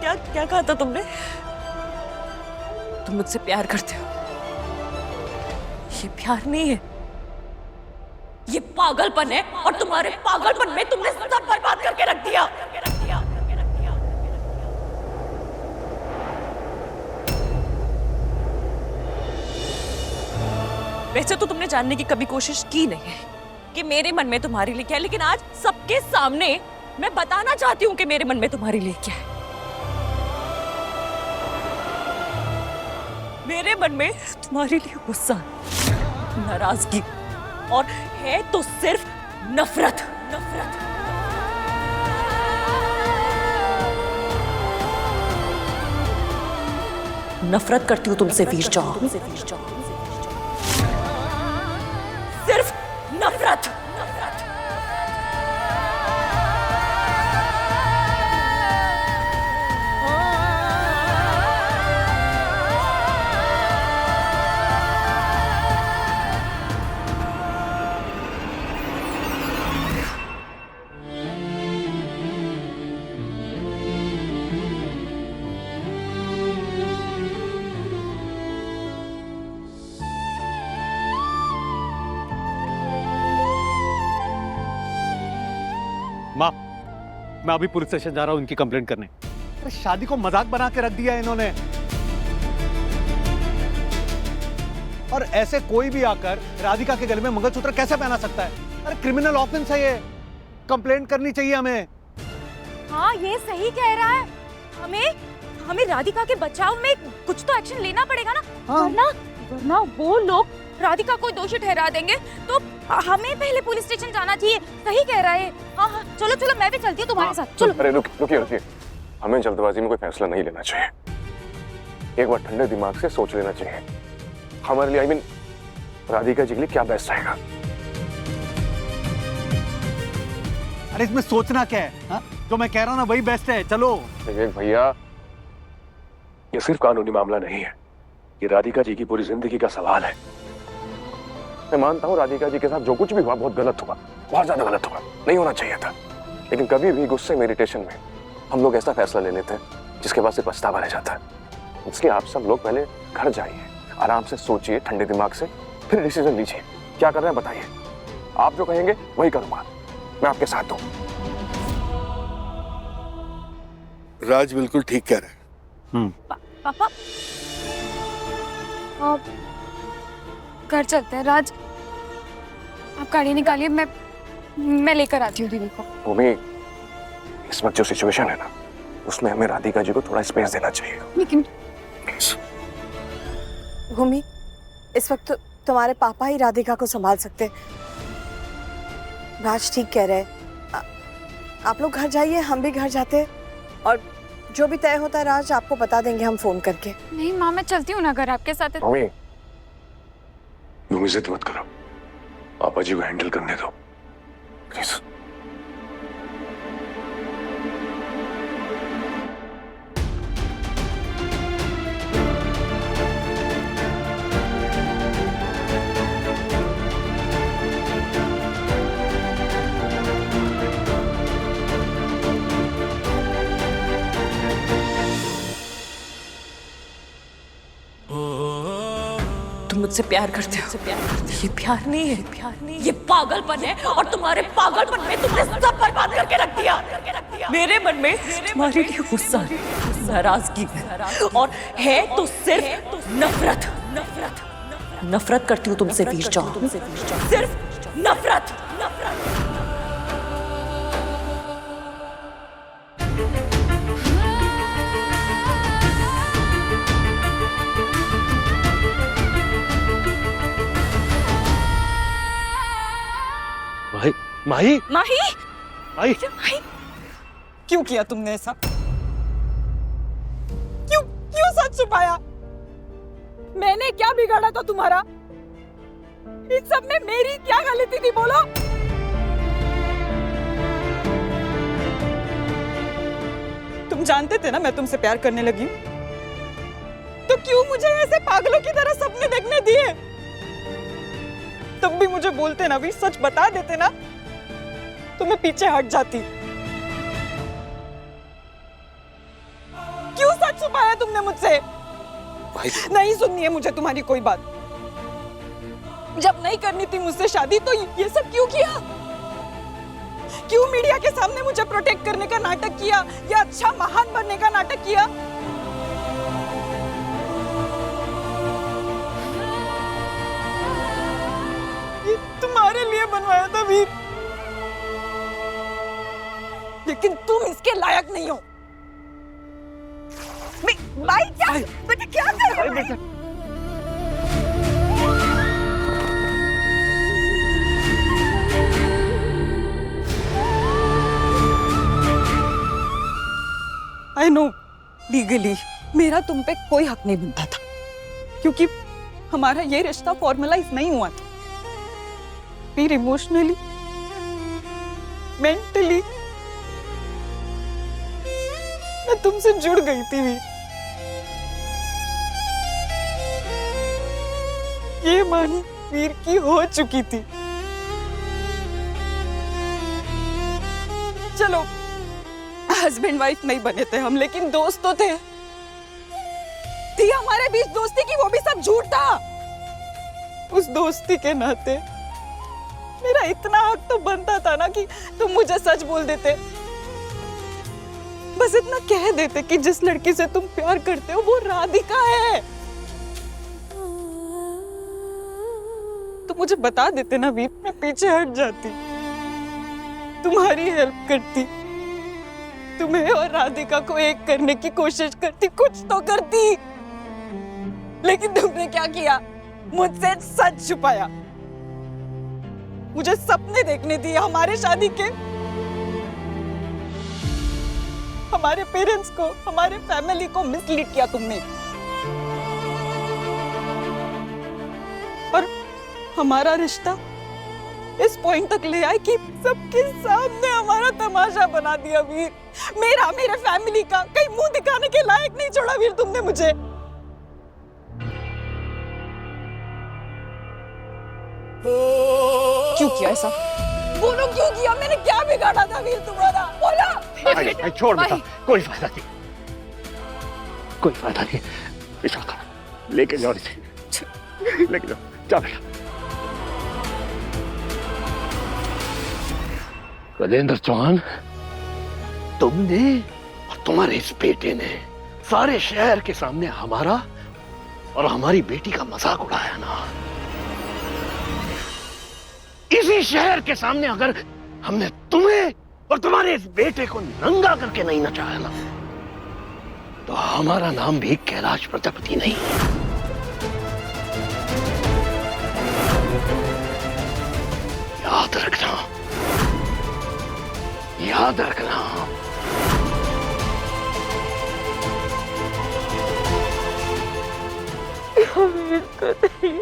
क्या क्या कहा था तुमने? तुम मुझसे प्यार करते हो? ये प्यार नहीं है, ये पागलपन है, और तुम्हारे पागलपन में तुमने सब बर्बाद करके रख दिया। वैसे तो तुमने जानने की कभी कोशिश की नहीं है कि मेरे मन में तुम्हारे लिए क्या है, लेकिन आज सबके सामने मैं बताना चाहती हूँ कि मेरे मन में तुम्हारे लिए क्या है। मेरे मन में तुम्हारे लिए गुस्सा, नाराजगी और है तो सिर्फ नफरत। नफरत करती हूँ तुमसे वीर चौहान, सिर्फ नफरत। माँ, मैं अभी पुलिस स्टेशन जा रहा हूँ इनकी कंप्लेंट करने। अरे शादी को मजाक बना के रख दिया है इन्होंने। और ऐसे कोई भी आकर राधिका के गले में मंगलसूत्र कैसे पहना सकता है? अरे क्रिमिनल ऑफेंस है ये, कंप्लेंट करनी चाहिए हमें। हाँ, ये सही कह रहा है। हमें राधिका के बचाव में कुछ तो एक्शन लेना पड़ेगा ना। हाँ। वरना वो लोग राधिका को दोषी ठहरा देंगे, तो हमें पहले पुलिस स्टेशन जाना चाहिए। सही कह रहा है। हाँ, चलो चलो, मैं भी चलती हूँ तुम्हारे साथ। चलो। अरे रुकिए, हमें जल्दबाजी में कोई फैसला नहीं लेना चाहिए। एक बार ठंडे दिमाग से सोच लेना चाहिए हमारे लिए, राधिका जी के लिए क्या बेस्ट रहेगा। अरे इसमें सोचना क्या है? हाँ? जो मैं कह रहा हूँ ना वही बेस्ट है। चलो। विवेक भैया, ये सिर्फ कानूनी मामला नहीं है, ये राधिका जी की पूरी जिंदगी का सवाल है। मैं मानता हूँ राधिका जी के साथ जो कुछ भी हुआ बहुत गलत हुआ, बहुत ज्यादा गलत हुआ, नहीं होना चाहिए था। लेकिन कभी भी गुस्से में, इरिटेशन में हम लोग ऐसा फैसला ले लेते हैं जिसके बाद सिर्फ पछतावा रह जाता है। इसलिए आप सब लोग पहले घर जाइए, आराम से सोचिए, ठंडे दिमाग से, फिर डिसीजन लीजिए। क्या कर रहे हैं बताइए। आप जो कहेंगे वही करूंगा, मैं आपके साथ हूँ। राज बिल्कुल ठीक कह रहे हैं। पापा, घर चलते हैं। राज, आप गाड़ी निकालिए, मैं लेकर आती हूँ दीदी को। भूमि, इस वक्त जो सिचुएशन है ना, उसमें हमें राधिका जी को थोड़ा स्पेस देना चाहिए। लेकिन भूमि, इस वक्त तुम्हारे पापा ही राधिका को संभाल सकते। राज ठीक कह रहे हैं। आप लोग घर जाइए, हम भी घर जाते, और जो भी तय होता है राज आपको बता देंगे हम फोन करके। नहीं माँ, मैं चलती हूँ ना घर आपके साथ। भूमि जिद मत करो, पापा जी को हैंडल करने दो प्लीज। तुम मुझसे प्यार करते हो? ये प्यार नहीं है, ये पागलपन है, और तुम्हारे पागलपन में तुमने सब बर्बाद करके रख दिया। मेरे मन में तुम्हारे लिए गुस्सा, नाराजगी और है तो सिर्फ नफरत। नफरत करती हूँ तुमसे वीर चौहान, सिर्फ नफरत। माही, माही, माही, क्यों किया तुमने ऐसा? क्यों सच छुपाया? मैंने क्या बिगाड़ा था तुम्हारा? इन सब में मेरी क्या गलती थी, बोलो? तुम जानते थे ना मैं तुमसे प्यार करने लगी, तो क्यों मुझे ऐसे पागलों की तरह सपने देखने दिए? तुम भी मुझे बोलते ना, भी सच बता देते ना, तो मैं पीछे हट जाती। छुपाया तुमने मुझसे? भाई नहीं सुननी है मुझे तुम्हारी कोई बात। जब नहीं करनी थी मुझसे शादी तो ये सब क्यों किया? क्यों मीडिया के सामने मुझे प्रोटेक्ट करने का नाटक किया या अच्छा महान बनने का नाटक किया? ये तुम्हारे लिए बनवाया था वीर, लेकिन तुम इसके लायक नहीं हो। भाई क्या बेटा क्या कर रहे हो? आई नो लीगली मेरा तुम पे कोई हक नहीं बनता था, क्योंकि हमारा ये रिश्ता फॉर्मलाइज नहीं हुआ था। फिर इमोशनली, मेंटली मैं तुमसे जुड़ गई थी वीर। ये मानी वीर की हो चुकी थी। चलो हस्बैंड वाइफ नहीं बने थे हम, लेकिन दोस्त तो थे। थी हमारे बीच दोस्ती की, वो भी सब झूठ था। उस दोस्ती के नाते मेरा इतना हक तो बनता था ना कि तुम मुझे सच बोल देते, बस इतना कह देते कि जिस लड़की से तुम प्यार करते हो वो राधिका है। तो मुझे बता देते ना वीर, मैं पीछे हट जाती, तुम्हारी हेल्प करती, तुम्हें और राधिका को एक करने की कोशिश करती, कुछ तो करती। लेकिन तुमने क्या किया? मुझसे सच छुपाया। मुझे सपने देखने दिए हमारे शादी के, हमारे पेरेंट्स को, हमारे फैमिली को मिसलीड किया तुमने, और हमारा रिश्ता इस पॉइंट तक ले आए कि सबके सामने हमारा तमाशा बना दिया वीर। मेरा, मेरे फैमिली का कहीं मुंह दिखाने के लायक नहीं छोड़ा वीर तुमने मुझे। क्यों किया ऐसा? बोलो क्यों किया? मैंने क्या बिगाड़ा था वीर तुम्हारा? बोलो। छोड़ बेटा, कोई फायदा नहीं, कोई फायदा नहीं। विशाखा लेके जाओ इसे, लेके जाओ, जा बेटा। राजेंद्र चौहान, तुमने और तुम्हारे इस बेटे ने सारे शहर के सामने हमारा और हमारी बेटी का मजाक उड़ाया ना। इसी शहर के सामने अगर हमने तुम्हें और तुम्हारे इस बेटे को नंगा करके नहीं नचाया ना, तो हमारा नाम भी कैलाश प्रजापति नहीं। याद रखना, याद रखना। अमीर को नहीं